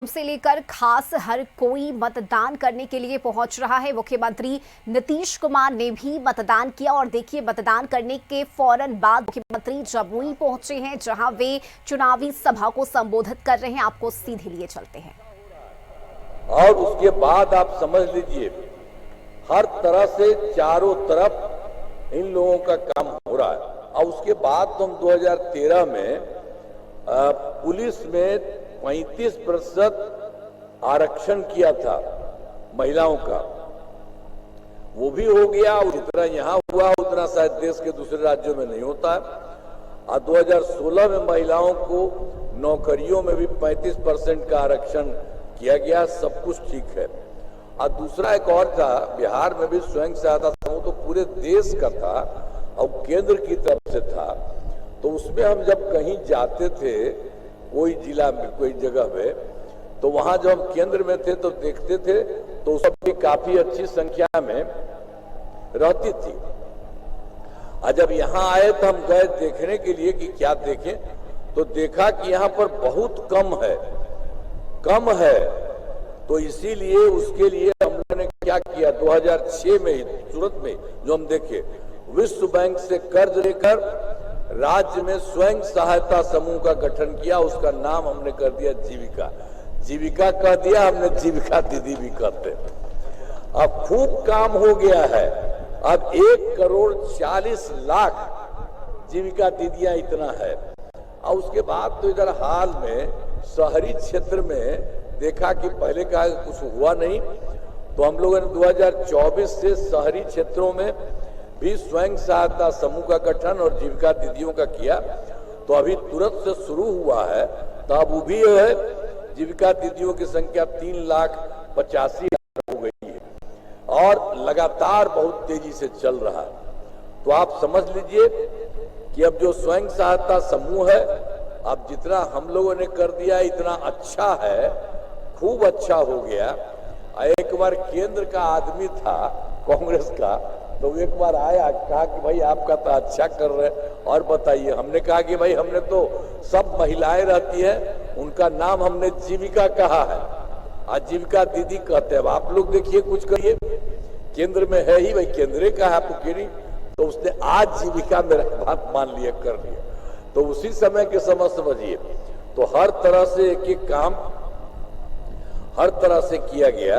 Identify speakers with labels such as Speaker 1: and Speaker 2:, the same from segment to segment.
Speaker 1: से लेकर खास हर कोई मतदान करने के लिए पहुंच रहा है। मुख्यमंत्री नीतीश कुमार ने भी मतदान किया और देखिए मतदान करने के फौरन बाद मुख्यमंत्री जमुई पहुंचे हैं, जहां वे चुनावी सभा को संबोधित कर रहे हैं। आपको सीधे लिए चलते हैं
Speaker 2: और उसके बाद आप समझ लीजिए हर तरह से चारों तरफ इन लोगों का काम हो रहा है। और उसके बाद तो हम 2013 में पुलिस में 35% आरक्षण किया था महिलाओं का, वो भी हो गया। और जितना यहां हुआ उतना शायद देश के दूसरे राज्यों में नहीं होता है। और 2016 में महिलाओं को नौकरियों में भी 35% का आरक्षण किया गया। सब कुछ ठीक है। और दूसरा एक और था, बिहार में भी स्वयं सहायता समूह तो पूरे देश का था और केंद्र की तरफ से था। तो उसमें हम जब कहीं जाते थे कोई जिला में कोई जगह पे, तो वहां जब हम केंद्र में थे तो देखते थे तो सब भी काफी अच्छी संख्या में रहती थी। और जब यहाँ आए तो हम गए देखने के लिए कि क्या देखें, तो देखा कि यहाँ पर बहुत कम है। तो इसीलिए उसके लिए हम लोगों ने क्या किया, 2006 में ही सूरत में जो हम देखे, विश्व बैंक से कर्ज लेकर राज्य में स्वयं सहायता समूह का गठन किया। उसका नाम हमने कर दिया जीविका कह दिया हमने, जीविका दीदी भी कहते। अब खूब काम हो गया है। अब 1,40,00,000 जीविका दीदियां इतना है। और उसके बाद तो इधर हाल में शहरी क्षेत्र में देखा कि पहले कहा कुछ हुआ नहीं, तो हम लोगों ने 2024 से शहरी क्षेत्रों में भी स्वयं सहायता समूह का गठन और जीविका दीदियों का किया। तो अभी तुरंत से शुरू हुआ है, तो अब वो भी है जीविका दीदियों की संख्या 3,85,000 हो गई है और लगातार बहुत तेजी से चल रहा है। तो आप समझ लीजिए कि अब जो स्वयं सहायता समूह है, अब जितना हम लोगों ने कर दिया इतना अच्छा है, खूब अच्छा हो गया। एक बार केंद्र का आदमी था कांग्रेस का, तो एक बार आया, कहा कि भाई आपका तो अच्छा कर रहे हैं और बताइए। हमने कहा कि भाई हमने तो सब महिलाएं रहती हैं, उनका नाम हमने जीविका कहा है, आजीविका दीदी कहते हैं। आप लोग देखिए कुछ करिए, केंद्र में है ही, भाई केंद्र का है आपको क्यों नहीं। तो उसने आज जीविका मेरा बात मान लिया, कर लिया। तो उसी समय के समझिए, तो हर तरह से एक काम हर तरह से किया गया।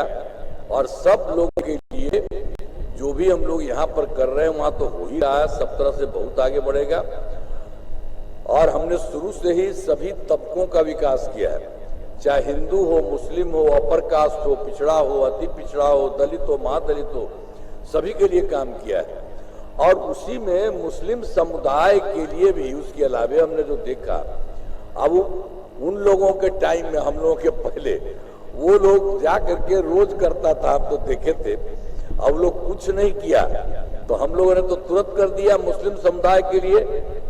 Speaker 2: और सब लोगों के लिए जो भी हम लोग यहाँ पर कर रहे हैं वहां तो हो ही रहा है, सब तरह से बहुत आगे बढ़ेगा। और हमने शुरू से ही सभी तबकों का विकास किया है, चाहे हिंदू हो, मुस्लिम हो, अपर कास्ट हो, पिछड़ा हो, अति पिछड़ा हो, दलित हो, महादलित हो, सभी के लिए काम किया है। और उसी में मुस्लिम समुदाय के लिए भी उसके अलावे हमने जो देखा, अब उन लोगों के टाइम में हम लोगों के पहले वो लोग जा करके रोज करता था, हम तो देखे थे। अब लोग कुछ नहीं किया, तो हम लोगों ने तो तुरंत कर दिया। मुस्लिम समुदाय के लिए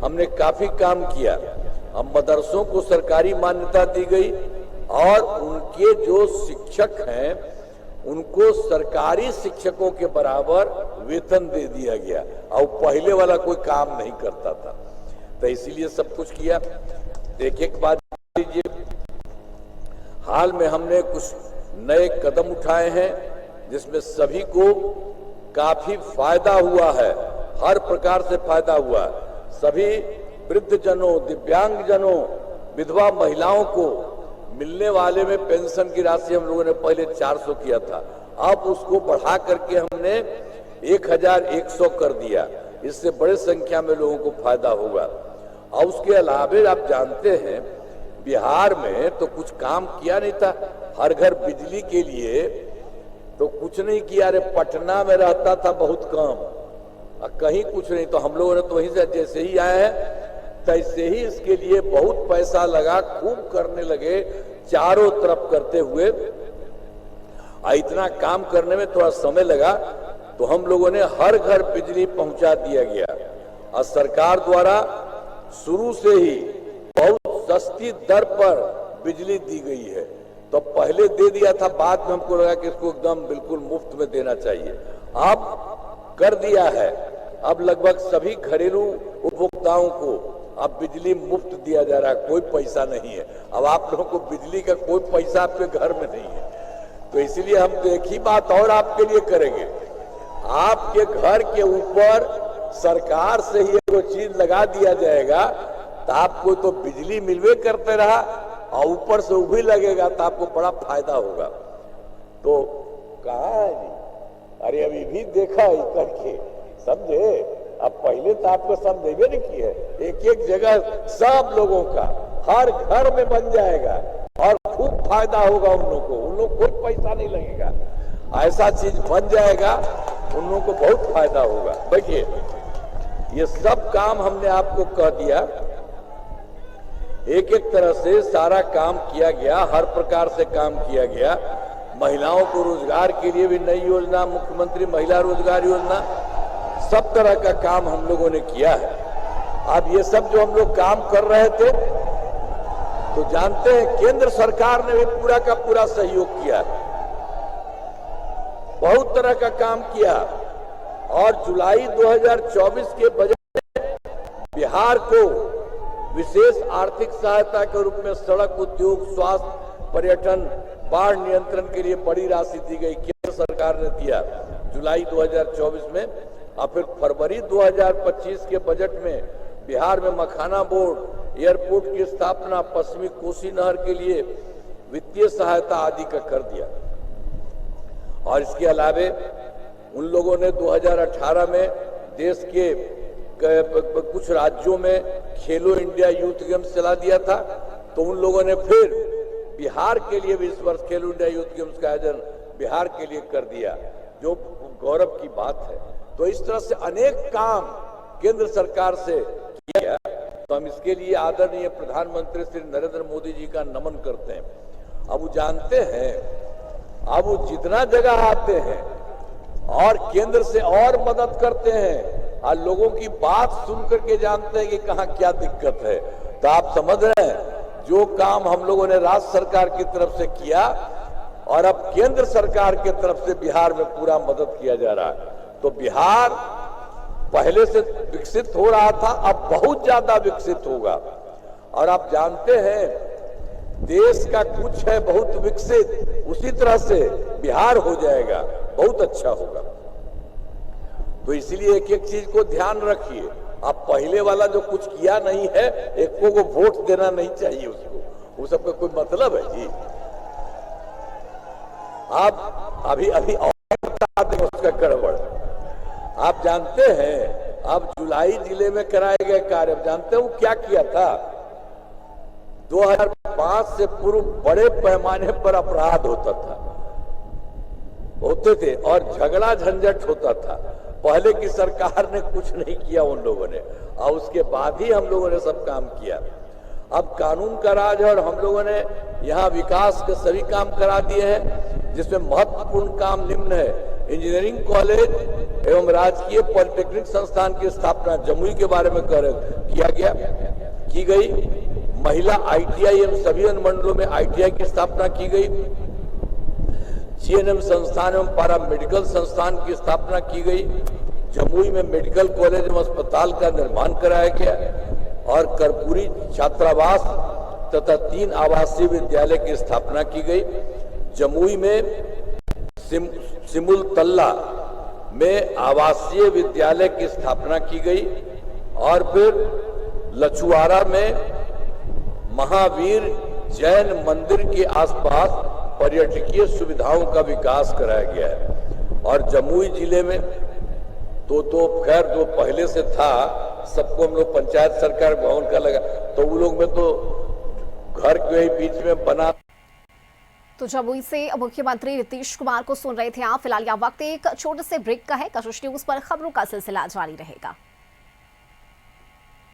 Speaker 2: हमने काफी काम किया। अब मदरसों को सरकारी मान्यता दी गई और उनके जो शिक्षक हैं उनको सरकारी शिक्षकों के बराबर वेतन दे दिया गया। और पहले वाला कोई काम नहीं करता था, तो इसीलिए सब कुछ किया। एक बात लीजिए, हाल में हमने कुछ नए कदम उठाए हैं जिसमें सभी को काफी फायदा हुआ है, हर प्रकार से फायदा हुआ है। सभी वृद्धजनों, दिव्यांगजनों, विधवा महिलाओं को मिलने वाले में पेंशन की राशि हम लोगों ने पहले 400 किया था, अब उसको बढ़ा करके हमने 1,100 कर दिया। इससे बड़े संख्या में लोगों को फायदा होगा। और उसके अलावा आप जानते हैं बिहार में तो कुछ काम किया नहीं था, हर घर बिजली के लिए तो कुछ नहीं किया। अरे पटना में रहता था बहुत कम, कहीं कुछ नहीं। तो हम लोगों ने तो वहीं से जैसे ही आए हैं तैसे ही इसके लिए बहुत पैसा लगा, खूब करने लगे, चारों तरफ करते हुए। इतना काम करने में थोड़ा समय लगा, तो हम लोगों ने हर घर बिजली पहुंचा दिया गया। और सरकार द्वारा शुरू से ही बहुत सस्ती दर पर बिजली दी गई है। तो पहले दे दिया था, बाद में हमको लगा कि इसको एकदम बिल्कुल मुफ्त में देना चाहिए। अब कर दिया है, अब लगभग सभी घरेलू उपभोक्ताओं को अब बिजली मुफ्त दिया जा रहा है, कोई पैसा नहीं है। अब आप लोगों को बिजली का कोई पैसा आपके घर में नहीं है, तो इसलिए हम तो एक ही बात और आपके लिए करेंगे, आपके घर के ऊपर सरकार से ही वो चीज लगा दिया जाएगा, तो आपको तो बिजली मिलवे करते रहा और ऊपर से वो भी लगेगा, तो आपको बड़ा फायदा होगा। तो कहा है जी, अरे अभी भी देखा ही करके समझे। अब पहले तो आपको समझेबे नहीं किए, एक एक जगह सब लोगों का हर घर में बन जाएगा और खूब फायदा होगा उन लोग कोई पैसा नहीं लगेगा, ऐसा चीज बन जाएगा, उन लोगों को बहुत फायदा होगा। देखिए ये सब काम हमने आपको कह दिया, एक एक तरह से सारा काम किया गया, हर प्रकार से काम किया गया। महिलाओं को रोजगार के लिए भी नई योजना, मुख्यमंत्री महिला रोजगार योजना, सब तरह का काम हम लोगों ने किया है। अब ये सब जो हम लोग काम कर रहे थे, तो जानते हैं केंद्र सरकार ने भी पूरा का पूरा सहयोग किया, बहुत तरह का काम किया। और जुलाई 2024 के बजट में बिहार को विशेष आर्थिक सहायता के रूप में सड़क उद्योग, स्वास्थ्य, पर्यटन, बाढ़ नियंत्रण के लिए बड़ी राशि दी गई, केंद्र सरकार ने दिया जुलाई 2024 में। और फिर फरवरी 2025 के बजट में बिहार में मखाना बोर्ड, एयरपोर्ट की स्थापना, पश्चिमी कोसी नहर के लिए वित्तीय सहायता आदि का कर दिया। और इसके अलावे उन लोगों ने 2018 में देश के कुछ राज्यों में खेलो इंडिया यूथ गेम्स चला दिया था, तो उन लोगों ने फिर बिहार के लिए भी इस वर्ष खेलो इंडिया यूथ गेम्स का आयोजन बिहार के लिए कर दिया, जो गौरव की बात है। तो इस तरह से अनेक काम केंद्र सरकार से किया गया, तो हम इसके लिए आदरणीय प्रधानमंत्री श्री नरेंद्र मोदी जी का नमन करते हैं। अब वो जानते हैं, अब वो जितना जगह आते हैं और केंद्र से और मदद करते हैं और लोगों की बात सुन करके जानते हैं कि कहाँ क्या दिक्कत है। तो आप समझ रहे हैं, जो काम हम लोगों ने राज्य सरकार की तरफ से किया और अब केंद्र सरकार की तरफ से बिहार में पूरा मदद किया जा रहा है। तो बिहार पहले से विकसित हो रहा था, अब बहुत ज्यादा विकसित होगा। और आप जानते हैं, देश का कुछ है बहुत विकसित, उसी तरह से बिहार हो जाएगा, बहुत अच्छा होगा। तो इसलिए एक एक चीज को ध्यान रखिए। आप पहले वाला जो कुछ किया नहीं है, एक को वोट देना नहीं चाहिए उसको, वो सबका कोई मतलब है जी। आप अभी और बता दें उसका गड़बड़। आप जानते हैं, अब जुलाई जिले में कराए गए कार्य, जानते हैं वो क्या किया था? 2005 से पूर्व बड़े पैमाने पर अपराध होते थे और झगड़ा झंझट होता था। पहले की सरकार ने कुछ नहीं किया उन लोगों ने, और उसके बाद ही हम लोगों ने सब काम किया। अब कानून का राज है और हम लोगों ने यहाँ विकास के सभी काम करा दिए हैं, जिसमें महत्वपूर्ण काम निम्न है। इंजीनियरिंग कॉलेज एवं राजकीय पॉलिटेक्निक संस्थान की स्थापना जमुई के बारे में की गई। महिला ITI एवं सभी अनुमंडलों में ITI की स्थापना की गई। CNM संस्थान एवं पारा मेडिकल संस्थान की स्थापना की गई। जमुई में मेडिकल कॉलेज एवं अस्पताल का निर्माण कराया गया और कर्पूरी छात्रावास तथा 3 आवासीय विद्यालय की स्थापना की गई। जमुई में सिमुल तल्ला में आवासीय विद्यालय की स्थापना की गई और फिर लछुआरा में महावीर जैन मंदिर के आसपास पर्यटकीय सुविधाओं का विकास कराया गया है। और जमुई जिले में तो खैर जो पहले से था, सबको हम लोग पंचायत सरकार भवन का लगा, तो वो लोग में तो घर के बीच में बना।
Speaker 1: तो जमुई से मुख्यमंत्री नीतीश कुमार को सुन रहे थे आप। फिलहाल यह वक्त एक छोटे से ब्रेक का है। कशिश न्यूज पर खबरों का सिलसिला जारी रहेगा।